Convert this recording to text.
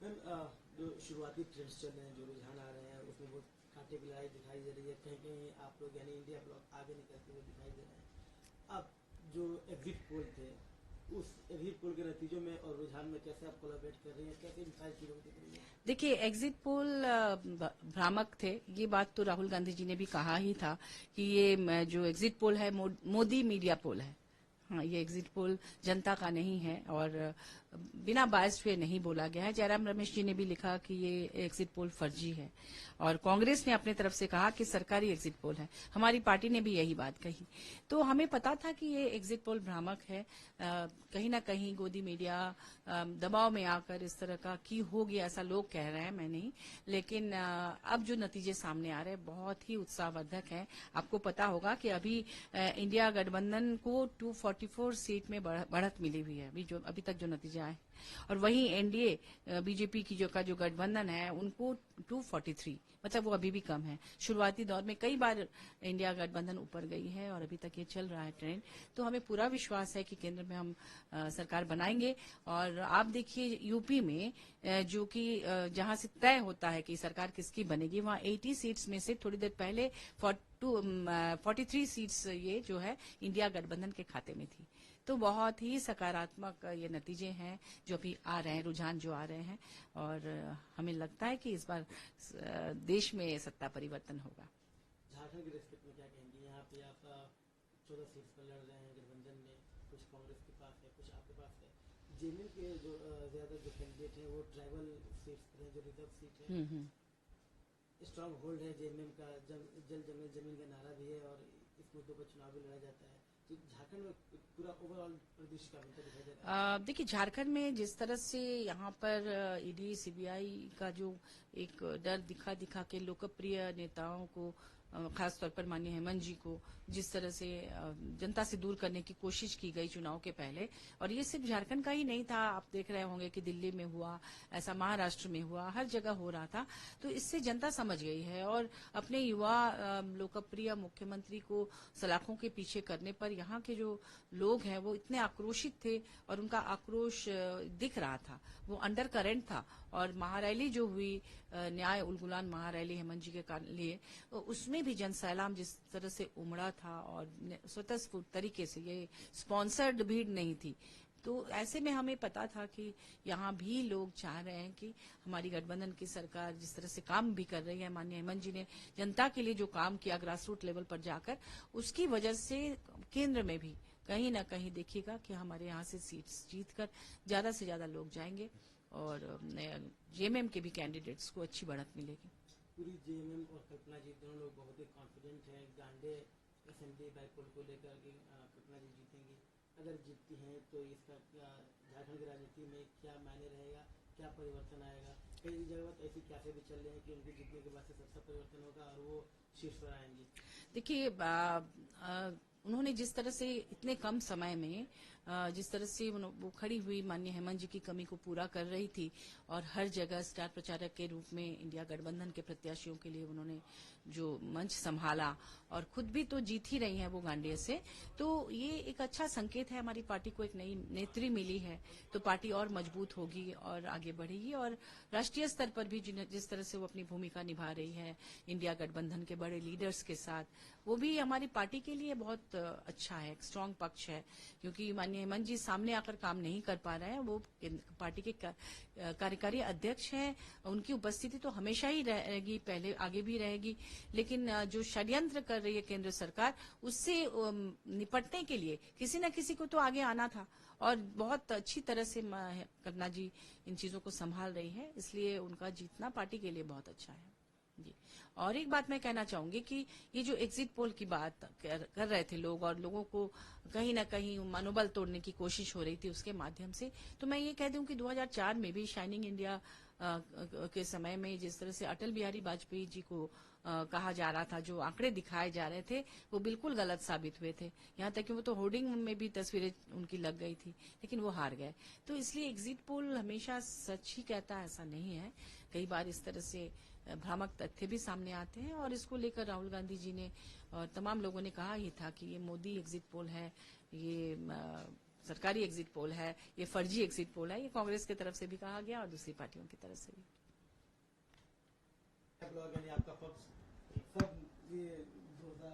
Ma'am, जो शुरुआती trends चल रहे हैं, जो रुझान आ रहे हैं, उसमें बहुत कांटे की लड़ाई दिखाई दे रही है। कहीं कहीं आप लोग यानी इंडिया ब्लॉक आगे निकलते हुए दिखाई दे रहे हैं। अब जो एग्जिट पोल थे, उस एग्जिट पोल के नतीजों में और रुझान में कैसे आप कोलैबोरेट कर रही हैं, कैसे इन सारी चीजों को देख रही हैं? देखिए, एग्जिट पोल भ्रामक थे। ये बात तो राहुल गांधी जी ने भी कहा ही था कि ये जो एग्जिट पोल है मोदी मीडिया पोल है। हाँ, ये एग्जिट पोल जनता का नहीं है और बिना बायस हुए नहीं बोला गया है। जयराम रमेश जी ने भी लिखा कि ये एग्जिट पोल फर्जी है और कांग्रेस ने अपने तरफ से कहा कि सरकारी एग्जिट पोल है। हमारी पार्टी ने भी यही बात कही। तो हमें पता था कि ये एग्जिट पोल भ्रामक है। कहीं ना कहीं गोदी मीडिया दबाव में आकर इस तरह का की होगी, ऐसा लोग कह रहे हैं, मैं नहीं। लेकिन अब जो नतीजे सामने आ रहे हैं बहुत ही उत्साहवर्धक हैं। आपको पता होगा कि अभी इंडिया गठबंधन को 244 सीट में बढ़त मिली हुई है अभी तक जो नतीजे आए। और वहीं एनडीए बीजेपी की जो गठबंधन है उनको 243, मतलब वो अभी भी कम है। शुरुआती दौर में कई बार इंडिया गठबंधन ऊपर गई है और अभी तक ये चल रहा है ट्रेंड। तो हमें पूरा विश्वास है कि केंद्र में हम सरकार बनाएंगे। और आप देखिए यूपी में जो कि जहां से तय होता है कि सरकार किसकी बनेगी, वहां 80 सीट्स में से थोड़ी देर पहले 43 सीट्स ये जो है इंडिया गठबंधन के खाते में थी। तो बहुत ही सकारात्मक ये नतीजे हैं जो अभी आ रहे हैं, रुझान जो आ रहे हैं। और हमें लगता है कि इस बार देश में सत्ता परिवर्तन होगा। झारखंड के रेस्पेक्ट में क्या कहेंगे? यहाँ पे आप 14 सीट्स पर लड़ रहे हैं गठबंधन में, कुछ कांग्रेस के पास है, कुछ आपके पास है। जेएमएम के जो ज्यादा जो कैंडिडेट हैं वो ट्राइबल सीट्स पर हैं, जो रिजर्व सीट है। स्ट्रांग होल्ड है जेएमएम का, जल जंगल जमीन का नारा भी है और इस मुद्दों पर चुनाव भी लड़ा जाता है। तो झारखंड में पूरा ओवरऑल परिदृश्य का मिलता दिखाई दे रहा है। देखिए, झारखंड में जिस तरह से यहाँ पर ईडी सीबीआई का जो एक डर दिखा के लोकप्रिय नेताओं को, खासतौर पर माननीय हेमंत जी को जिस तरह से जनता से दूर करने की कोशिश की गई चुनाव के पहले, और ये सिर्फ झारखंड का ही नहीं था। आप देख रहे होंगे कि दिल्ली में हुआ, ऐसा महाराष्ट्र में हुआ, हर जगह हो रहा था। तो इससे जनता समझ गई है और अपने युवा लोकप्रिय मुख्यमंत्री को सलाखों के पीछे करने पर यहाँ के जो लोग हैं वो इतने आक्रोशित थे और उनका आक्रोश दिख रहा था, वो अंडर करंट था। और महारैली जो हुई, न्याय उलगुलान महारैली हेमंत जी के लिए, उसमें भी जनसैलाब जिस तरह से उमड़ा था और स्वतःस्फूर्त तरीके से, ये स्पॉन्सर्ड भीड़ नहीं थी। तो ऐसे में हमें पता था कि यहाँ भी लोग चाह रहे हैं कि हमारी गठबंधन की सरकार जिस तरह से काम भी कर रही है, माननीय हेमंत जी ने जनता के लिए जो काम किया ग्रास रूट लेवल पर जाकर, उसकी वजह से केंद्र में भी कहीं ना कहीं देखिएगा कि हमारे यहाँ से सीट्स जीतकर ज्यादा से ज्यादा लोग जाएंगे और जेएमएम के भी कैंडिडेट्स को अच्छी बढ़त मिलेगी। पूरी जेएमएम और कल्पना जी दोनों लोग बहुत ही कॉन्फिडेंट हैं गांडे असेंबली बाइपोल को लेकर कि कल्पना जी जीतेंगी। अगर जीतती हैं तो इसका क्या झारखंड की राजनीति में क्या मायने रहेगा, क्या परिवर्तन आएगा? कई जगह ऐसी क्यासे भी चल रहे हैं कि उनके जीतने के बाद से सबका परिवर्तन होगा और वो शीर्ष पर आएंगी। देखिए, उन्होंने जिस तरह से इतने कम समय में जिस तरह से वो खड़ी हुई माननीय हेमंत जी की कमी को पूरा कर रही थी और हर जगह स्टार प्रचारक के रूप में इंडिया गठबंधन के प्रत्याशियों के लिए उन्होंने जो मंच संभाला और खुद भी तो जीत ही रही हैं वो गांडिया से, तो ये एक अच्छा संकेत है। हमारी पार्टी को एक नई नेत्री मिली है तो पार्टी और मजबूत होगी और आगे बढ़ेगी। और राष्ट्रीय स्तर पर भी जिस तरह से वो अपनी भूमिका निभा रही है इंडिया गठबंधन के बड़े लीडर्स के साथ, वो भी हमारी पार्टी के लिए बहुत अच्छा है, एक स्ट्रांग पक्ष है। क्योंकि माननीय हेमंत जी सामने आकर काम नहीं कर पा रहे हैं, वो पार्टी के कार्यकारी अध्यक्ष हैं, उनकी उपस्थिति तो हमेशा ही रहेगी, पहले आगे भी रहेगी। लेकिन जो षड्यंत्र कर रही है केंद्र सरकार, उससे निपटने के लिए किसी न किसी को तो आगे आना था और बहुत अच्छी तरह से कल्पना जी इन चीजों को संभाल रही है, इसलिए उनका जीतना पार्टी के लिए बहुत अच्छा है जी। और एक बात मैं कहना चाहूंगी कि ये जो एग्जिट पोल की बात कर रहे थे लोग और लोगों को कहीं ना कहीं मनोबल तोड़ने की कोशिश हो रही थी उसके माध्यम से, तो मैं ये कह दूं कि 2004 में भी शाइनिंग इंडिया के समय में जिस तरह से अटल बिहारी वाजपेयी जी को कहा जा रहा था, जो आंकड़े दिखाए जा रहे थे वो बिल्कुल गलत साबित हुए थे। यहाँ तक कि वो तो होर्डिंग में भी तस्वीरें उनकी लग गई थी, लेकिन वो हार गए। तो इसलिए एग्जिट पोल हमेशा सच ही कहता है ऐसा नहीं है, कई बार इस तरह से भ्रामक तथ्य भी सामने आते हैं। और इसको लेकर राहुल गांधी जी ने और तमाम लोगों ने कहा ही था कि ये मोदी एग्जिट पोल है, ये सरकारी एग्जिट पोल है, ये फर्जी एग्जिट पोल है, ये कांग्रेस की तरफ से भी कहा गया और दूसरी पार्टियों की तरफ से भी। यानी आपका पक्ष सब ये 2000